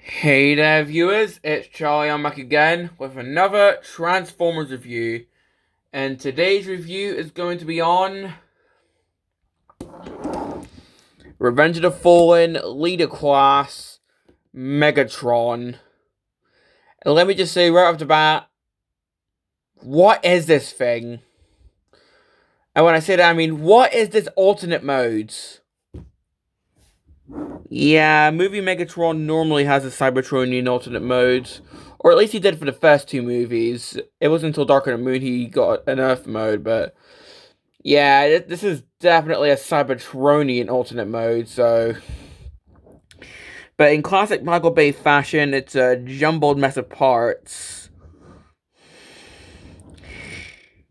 Hey there, viewers. It's Charlie. I'm back again with another Transformers review. And today's review is going to be on Revenge of the Fallen Leader Class Megatron. And let me just say right off the bat, what is this thing? And when I say that, I mean, what is this alternate modes? Yeah, movie Megatron normally has a Cybertronian alternate modes. Or at least he did for the first two movies. It wasn't until Dark of the Moon he got an Earth mode, but yeah, this is definitely a Cybertronian alternate mode, so. But in classic Michael Bay fashion, it's a jumbled mess of parts.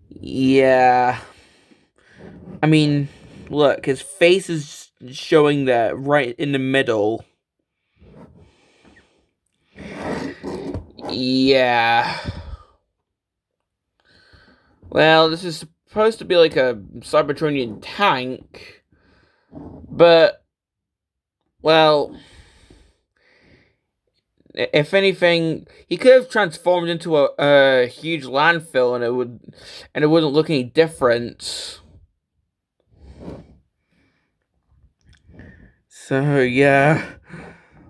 Yeah. I mean, look, his face is showing that right in the middle. Yeah. Well, this is supposed to be like a Cybertronian tank, but, well, if anything, he could have transformed into a huge landfill, and it wouldn't look any different. So yeah,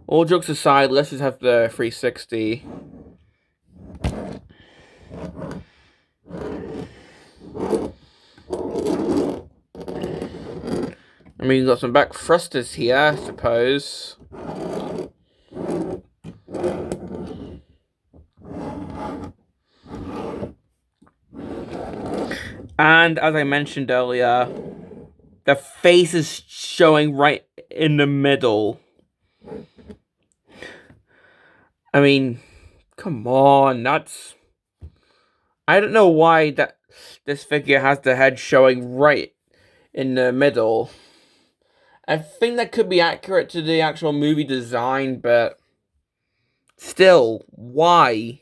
all jokes aside, let's just have the 360. I mean, we've got some back thrusters here, I suppose. And as I mentioned earlier, the face is showing right in the middle. I mean, come on, that's... I don't know why this figure has the head showing right in the middle. I think that could be accurate to the actual movie design, but still, why?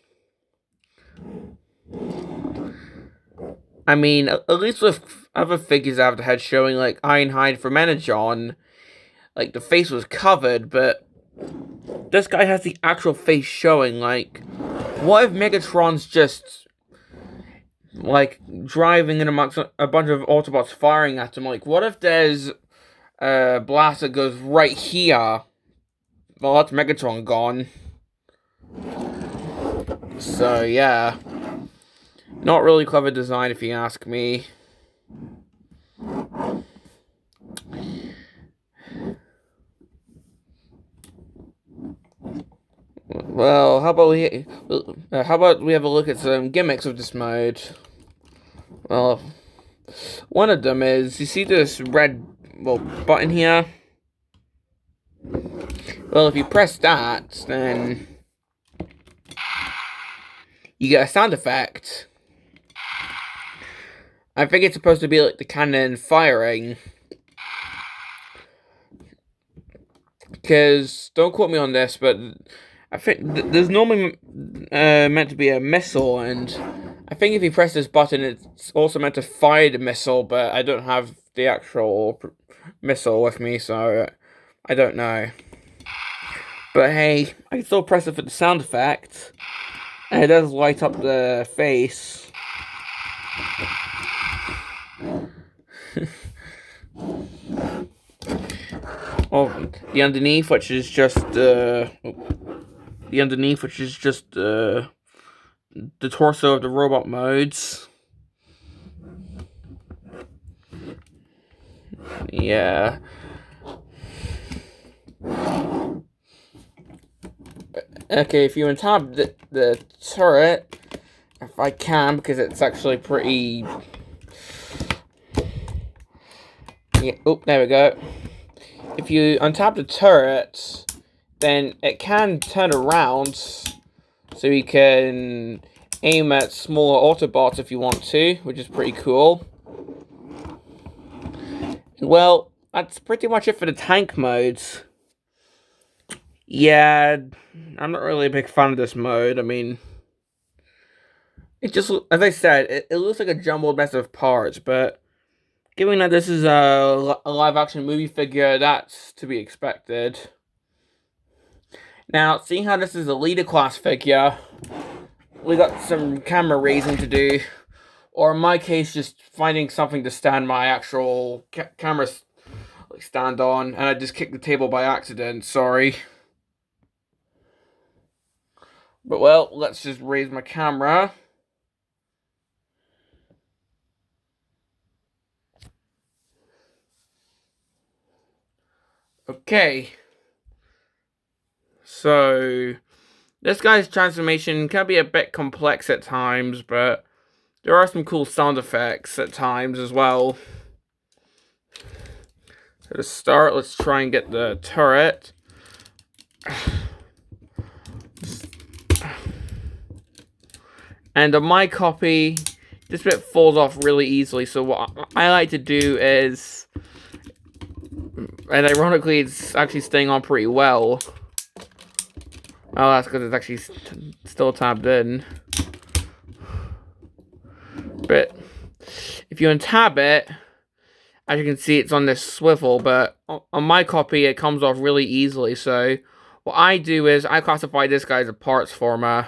I mean, at least with other figures that have the head showing, like Ironhide from Megatron, like the face was covered, but this guy has the actual face showing. Like, what if Megatron's just like driving in amongst a bunch of Autobots firing at him? Like, what if there's a blast that goes right here? Well, that's Megatron gone. So yeah, not really clever design if you ask me. Well, how about we have a look at some gimmicks of this mode? Well, one of them is, you see this red button here? Well, if you press that, then you get a sound effect. I think it's supposed to be like the cannon firing. Because, don't quote me on this, but I think there's normally meant to be a missile, and I think if you press this button, it's also meant to fire the missile, but I don't have the actual missile with me, so I don't know. But hey, I can still press it for the sound effect, and it does light up the face. Oh, the underneath, which is just the torso of the robot modes. Yeah. Okay, if you untap the turret, if I can, because it's actually pretty... Yeah, oh, there we go. If you untap the turret, then it can turn around, so you can aim at smaller Autobots if you want to, which is pretty cool. Well, that's pretty much it for the tank modes. Yeah, I'm not really a big fan of this mode. I mean, it just, as I said, it looks like a jumbled mess of parts, but given that this is a live-action movie figure, that's to be expected. Now, seeing how this is a leader class figure, we got some camera raising to do. Or in my case, just finding something to stand my actual camera stand on. And I just kicked the table by accident, sorry. But well, let's just raise my camera. Okay. So, this guy's transformation can be a bit complex at times, but there are some cool sound effects at times as well. So to start, let's try and get the turret. And on my copy, this bit falls off really easily, so what I like to do is... And ironically, it's actually staying on pretty well. Oh, that's because it's actually still tabbed in. But if you untab it, as you can see, it's on this swivel, but on my copy, it comes off really easily. So what I do is I classify this guy as a parts former.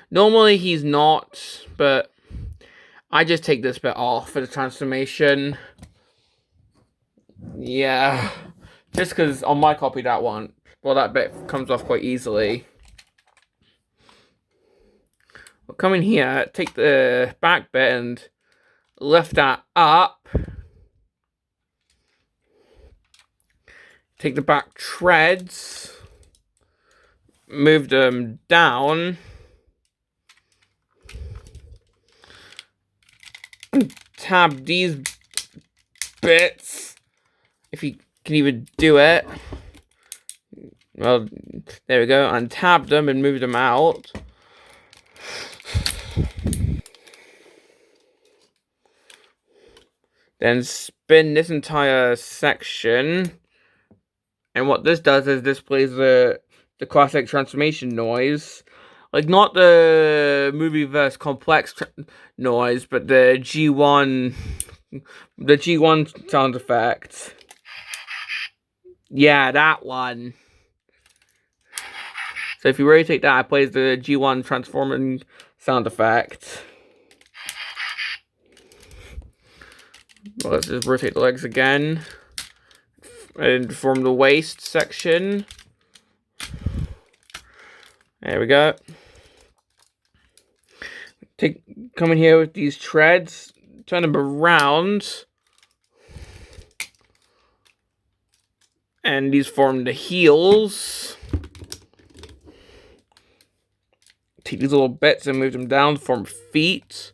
Normally, he's not, but I just take this bit off for the transformation. Yeah, just because on my copy, that bit comes off quite easily. We'll come in here, take the back bit and lift that up. Take the back treads, move them down, and tab these bits, if you can even do it. Well, there we go, and tab them and move them out. Then spin this entire section. And what this does is this plays the classic transformation noise. Like, not the movie-verse complex noise, but the G1 sound effect. Yeah, that one. So if you rotate that, it plays the G1 transforming sound effect. Well, let's just rotate the legs again. And form the waist section. There we go. Come in here with these treads, turn them around, and these form the heels. Take these little bits and move them down to form feet.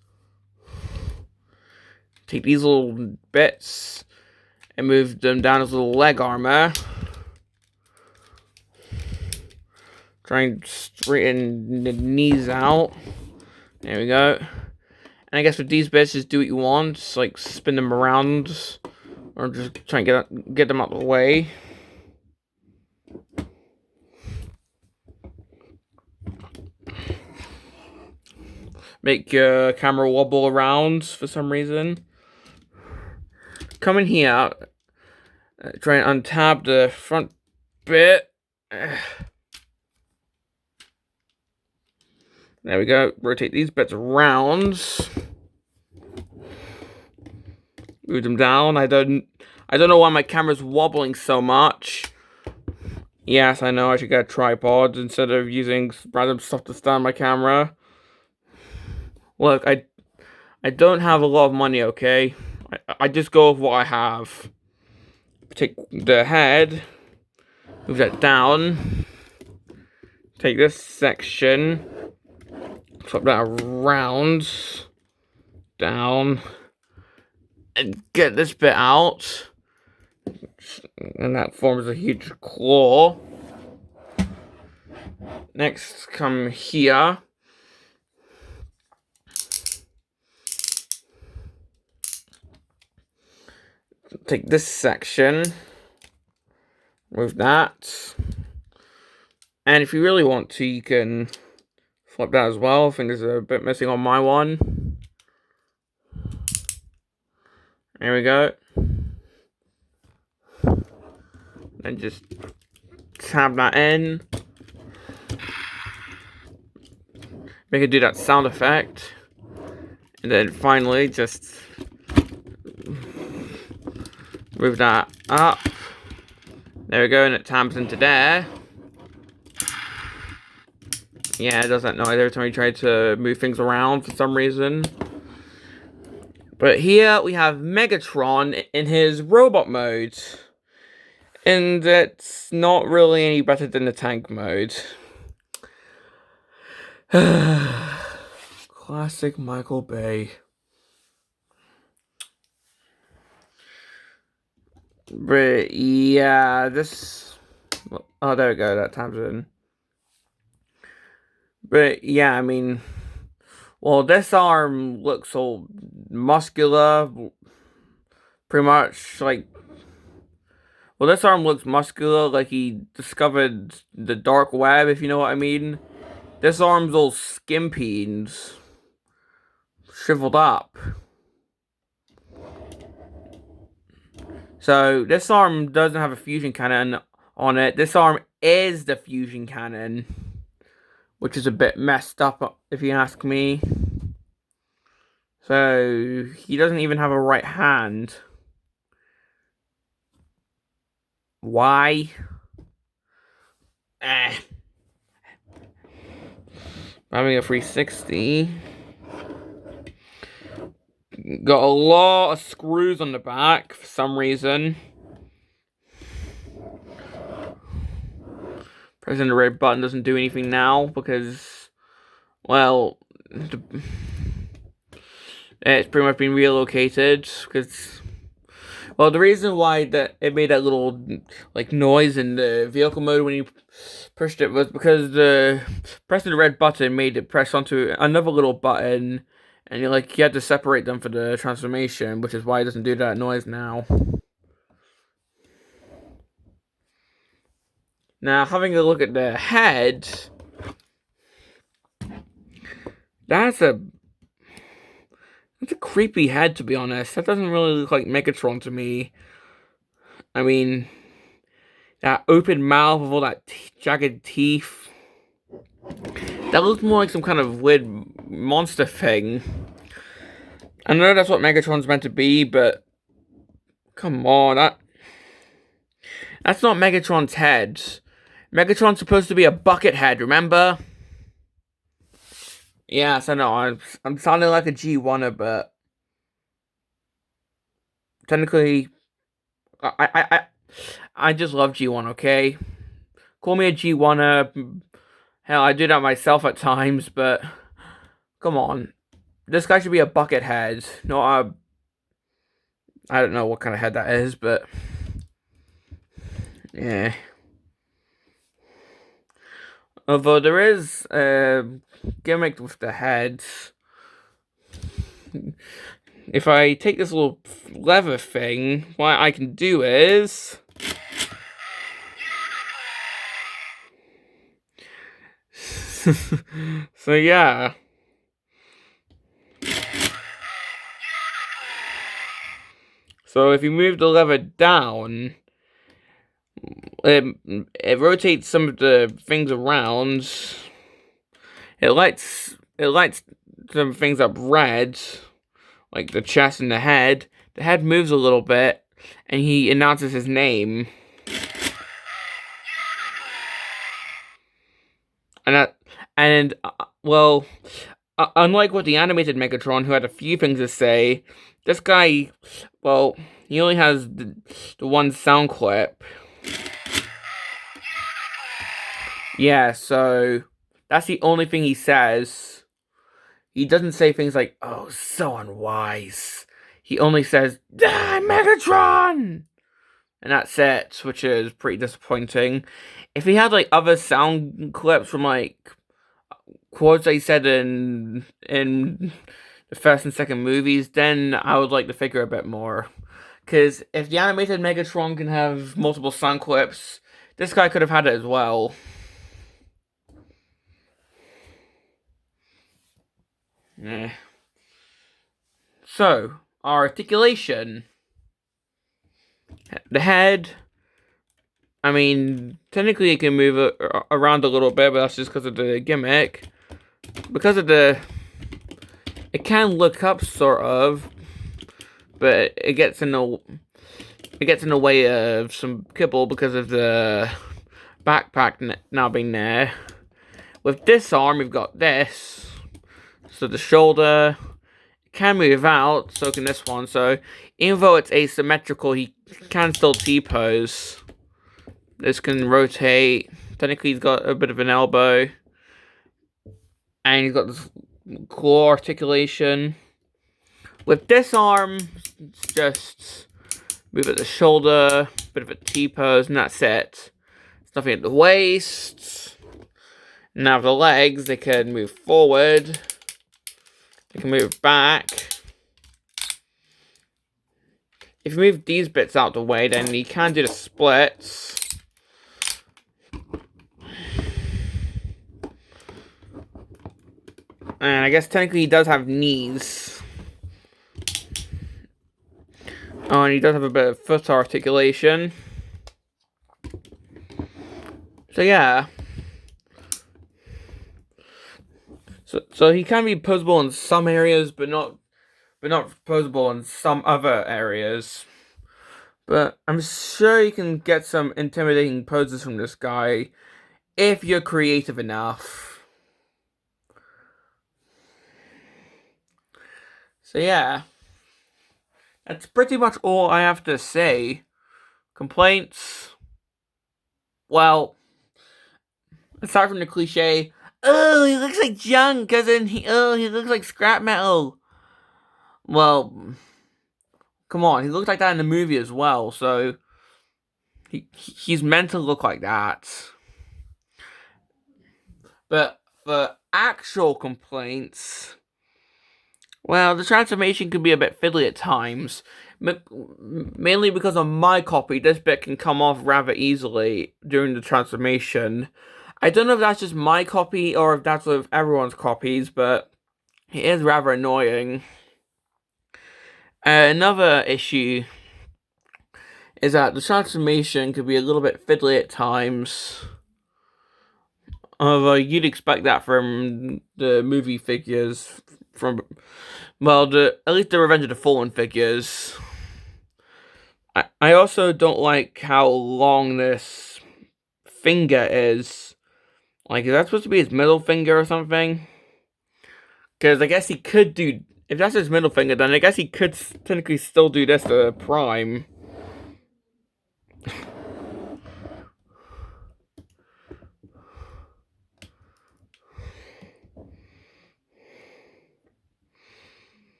Take these little bits and move them down as little leg armor. Try and straighten the knees out. There we go. And I guess with these bits, just do what you want. Just like spin them around. Or just try and get them out of the way. Make your camera wobble around for some reason. Come in here. Try and untab the front bit. There we go. Rotate these bits around. Move them down. I don't know why my camera's wobbling so much. Yes, I know I should get a tripod instead of using random stuff to stand my camera. Look, I don't have a lot of money, okay? I just go with what I have. Take the head, move that down. Take this section, flip that around, down, and get this bit out. And that forms a huge claw. Next, come here. Take this section, move that, and if you really want to, you can flip that as well. I think there's a bit missing on my one. There we go. And just tab that in. make it do that sound effect. And then finally, just move that up. There we go, and it taps into there. Yeah, it does that noise every time you try to move things around for some reason. But here we have Megatron in his robot mode. And it's not really any better than the tank mode. Classic Michael Bay. But yeah, this... Oh, there we go, that taps in. But yeah, I mean... Well, this arm looks all muscular. Pretty much like... Well, this arm looks muscular, like he discovered the dark web, if you know what I mean. This arm's all skimpy and shriveled up. So, this arm doesn't have a fusion cannon on it. This arm is the fusion cannon, which is a bit messed up, if you ask me. So, he doesn't even have a right hand. Why? Having a 360. Got a lot of screws on the back for some reason. Pressing the red button doesn't do anything now because, well, it's pretty much been relocated because, well, the reason why that it made that little like noise in the vehicle mode when you pushed it was because pressing the red button made it press onto another little button, and you had to separate them for the transformation, which is why it doesn't do that noise now. Now, having a look at the head, that's a creepy head, to be honest. That doesn't really look like Megatron to me. I mean, that open mouth with all that jagged teeth. That looks more like some kind of weird monster thing. I know that's what Megatron's meant to be, but come on, that's not Megatron's head. Megatron's supposed to be a bucket head, remember? Yes, I know, I'm sounding like a G1er, but technically, I just love G1, okay? Call me a G1er. Hell, I do that myself at times, but come on. This guy should be a bucket head, not a... I don't know what kind of head that is, but... Yeah. Although there is a gimmick with the heads. If I take this little lever thing, what I can do is... So yeah. So if you move the lever down, it rotates some of the things around. It lights some things up red, like the chest and the head. The head moves a little bit, and he announces his name. Well, unlike with the animated Megatron, who had a few things to say, this guy, well, he only has the one sound clip. Yeah, so that's the only thing he says. He doesn't say things like, "Oh, so unwise." He only says, "Ah, Megatron!" And that's it, which is pretty disappointing. If he had, like, other sound clips from, like, quotes that he said in the first and second movies, then I would like to figure a bit more. Because if the animated Megatron can have multiple sound clips, this guy could have had it as well. Yeah. So, our articulation. The head. I mean, technically it can move around a little bit, but that's just because of the gimmick. because of the, it can look up sort of, but it gets in the way of some kibble because of the backpack now being there. With this arm, we've got this, so the shoulder can move out, so can this one. So even though it's asymmetrical, he can still T-pose. This can rotate. Technically, he's got a bit of an elbow, and he's got this claw articulation. With this arm, it's just move at the shoulder, bit of a T-pose, and that's it. There's nothing at the waist. Now the legs, they can move forward. They can move back. If you move these bits out the way, then you can do the splits. And I guess technically he does have knees. Oh, and he does have a bit of foot articulation. So yeah. So he can be posable in some areas, but not posable in some other areas. But I'm sure you can get some intimidating poses from this guy if you're creative enough. So yeah, that's pretty much all I have to say. Complaints? Well, aside from the cliche, oh, he looks like junk, cousin. He looks like scrap metal. Well, come on, he looked like that in the movie as well, so he's meant to look like that. But for actual complaints, well, the transformation can be a bit fiddly at times. Mainly because on my copy, this bit can come off rather easily during the transformation. I don't know if that's just my copy or if that's with everyone's copies, but it is rather annoying. Another issue is that the transformation could be a little bit fiddly at times. Although you'd expect that from the movie figures, at least the Revenge of the Fallen figures. I also don't like how long this finger is. Like, is that supposed to be his middle finger or something? Because I guess he could do, if that's his middle finger, then I guess he could technically still do this to Prime.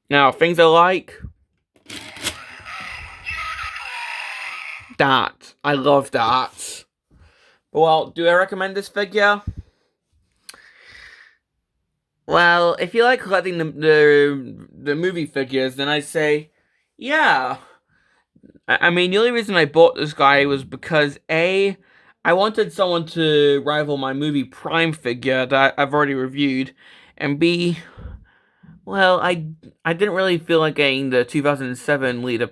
Now, things I like. That. I love that. Well, do I recommend this figure? Well, if you like collecting the movie figures, then I'd say, yeah. I mean, the only reason I bought this guy was because A, I wanted someone to rival my movie Prime figure that I've already reviewed, and B, well, I didn't really feel like getting the 2007 leader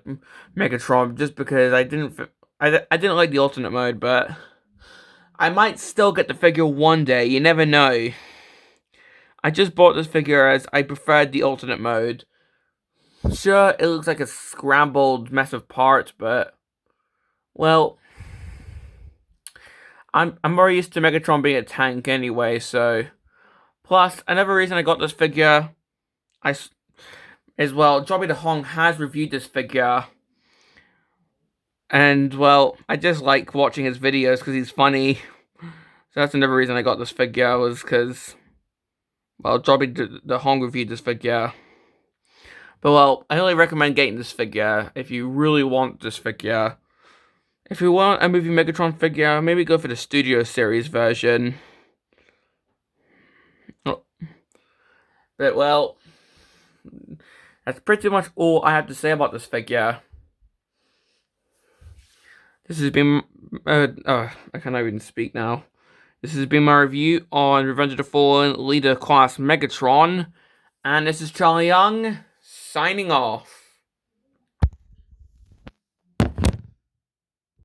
Megatron just because I didn't like the alternate mode, but I might still get the figure one day. You never know. I just bought this figure as I preferred the alternate mode. Sure, it looks like a scrambled mess of parts, but well, I'm more used to Megatron being a tank anyway. So, plus another reason I got this figure, Jobby the Hong has reviewed this figure, and well, I just like watching his videos because he's funny. So that's another reason I got this figure, was because, well, Jobby the Hong reviewed this figure. But well, I only recommend getting this figure if you really want this figure. If you want a movie Megatron figure, maybe go for the Studio Series version. Oh. But well, that's pretty much all I have to say about this figure. This has been, I cannot even speak now. This has been my review on Revenge of the Fallen Leader Class Megatron. And this is Charlie Young, signing off.